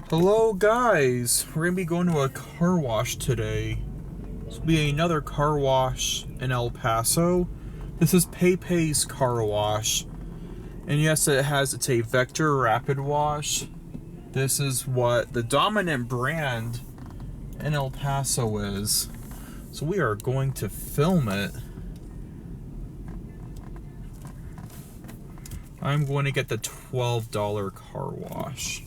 Hello guys, we're going to be going to a car wash today. This will be another car wash in El Paso. This is Pepe's car wash. And yes, it's a Vector Rapid Wash. This is what the dominant brand in El Paso is. So we are going to film it. I'm going to get the $12 car wash.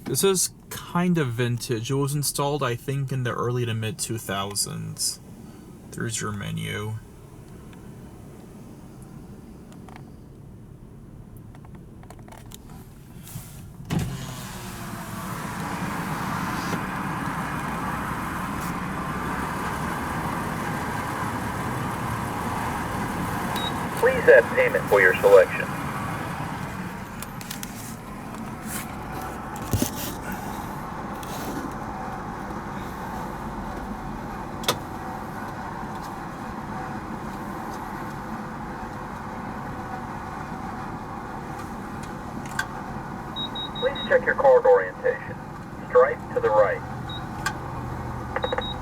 This is kind of vintage. It was installed, I think, in the early to mid 2000s. There's your menu. Please add payment for your selection. Please check your card orientation. Stripe to the right.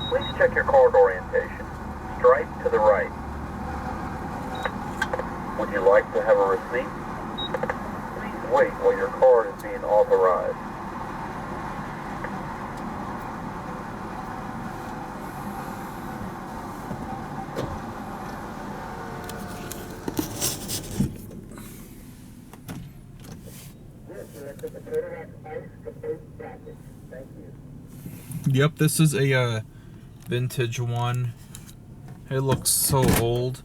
Please check your card orientation. Stripe to the right. Would you like to have a receipt? Please wait while your card is being authorized. Thank you. Yep, this is a vintage one. It looks so old.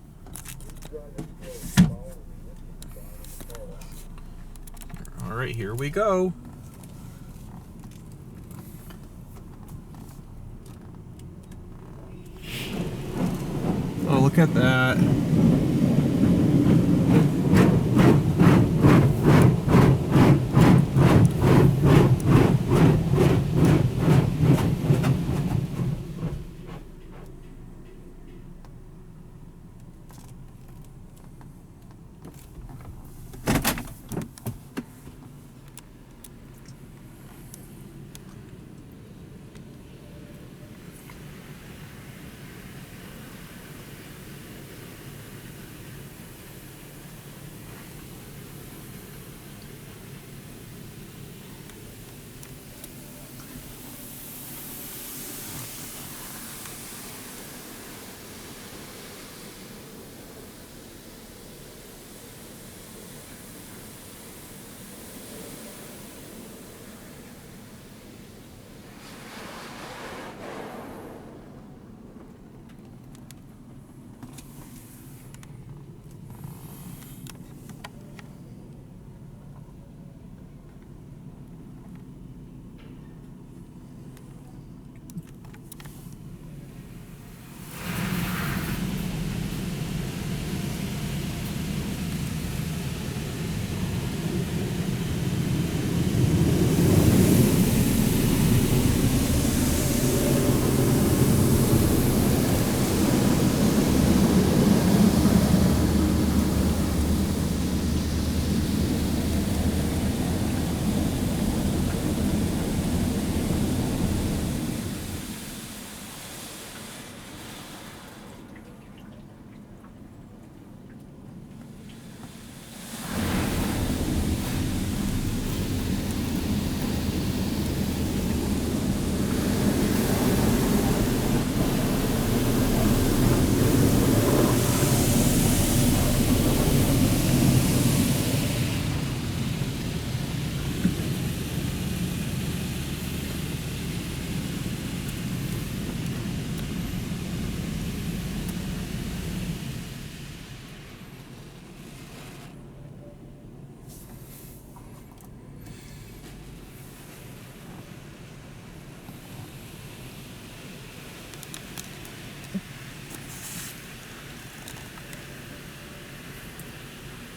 Alright, here we go. Oh, look at that.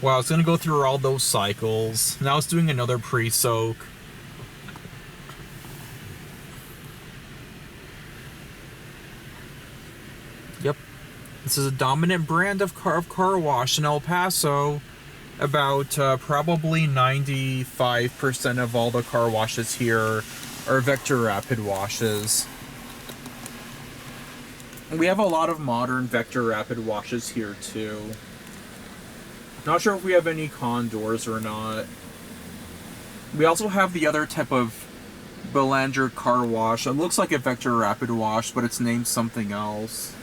Wow, it's gonna go through all those cycles. Now it's doing another pre-soak. Yep. This is a dominant brand of car wash in El Paso. About probably 95% of all the car washes here are Vector Rapid washes. We have a lot of modern Vector Rapid washes here too. Not sure if we have any Condors or not. We also have the other type of Belanger car wash. It looks like a Vector Rapid wash, but it's named something else.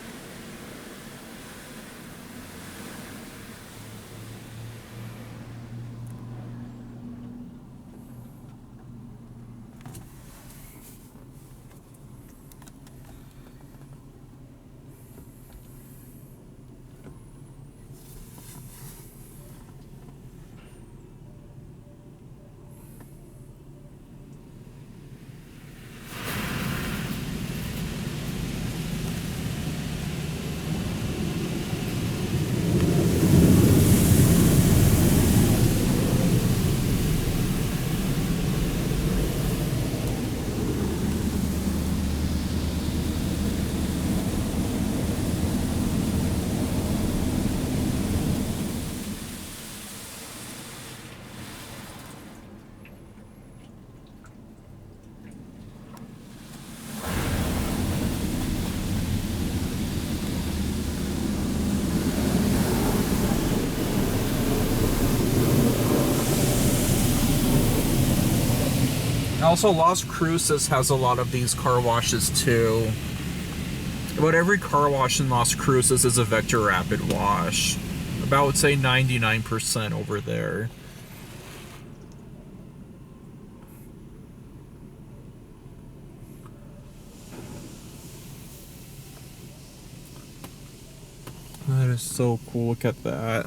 Also, Las Cruces has a lot of these car washes too. About every car wash in Las Cruces is a Vector Rapid wash. About, say, 99% over there. That is so cool. Look at that.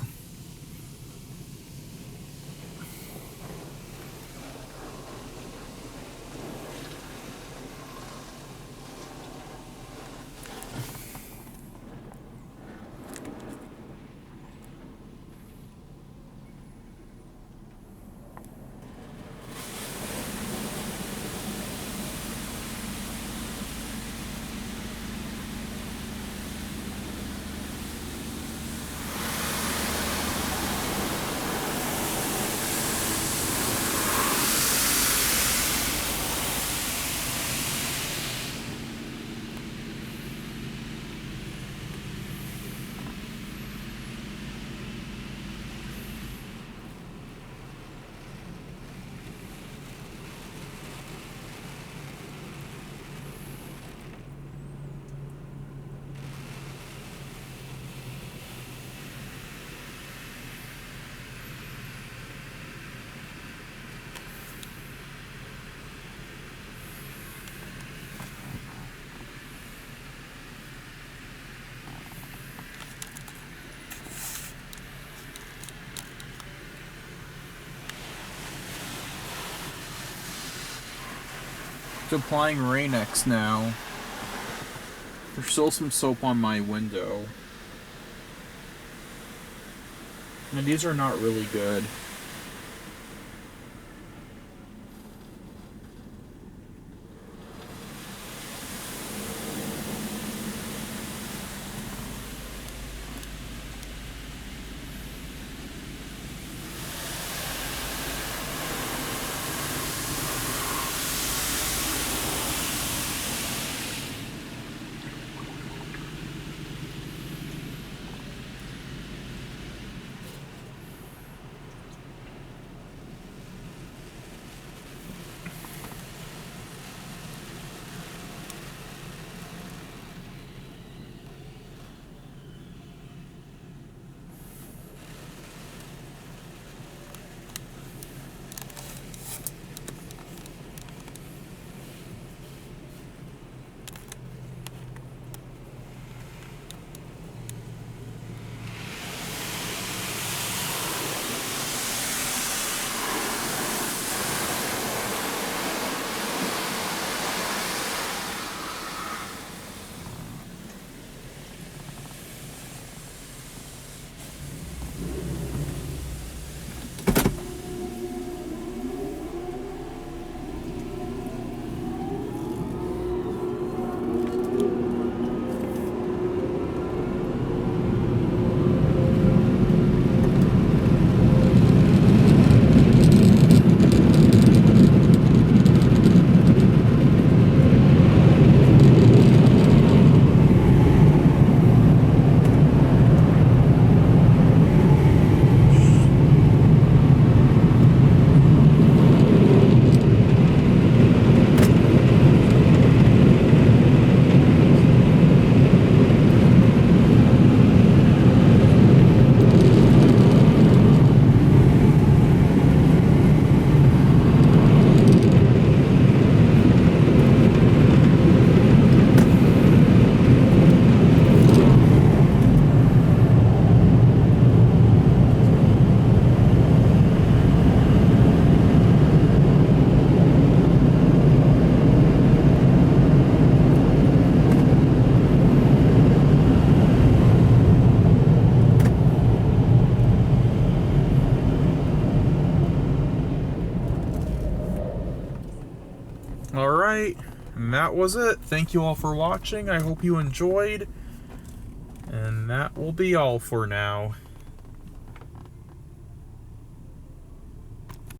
Applying Rain-X now. There's still some soap on my window. And these are not really good. Alright, and that was it. Thank you all for watching. I hope you enjoyed. And that will be all for now.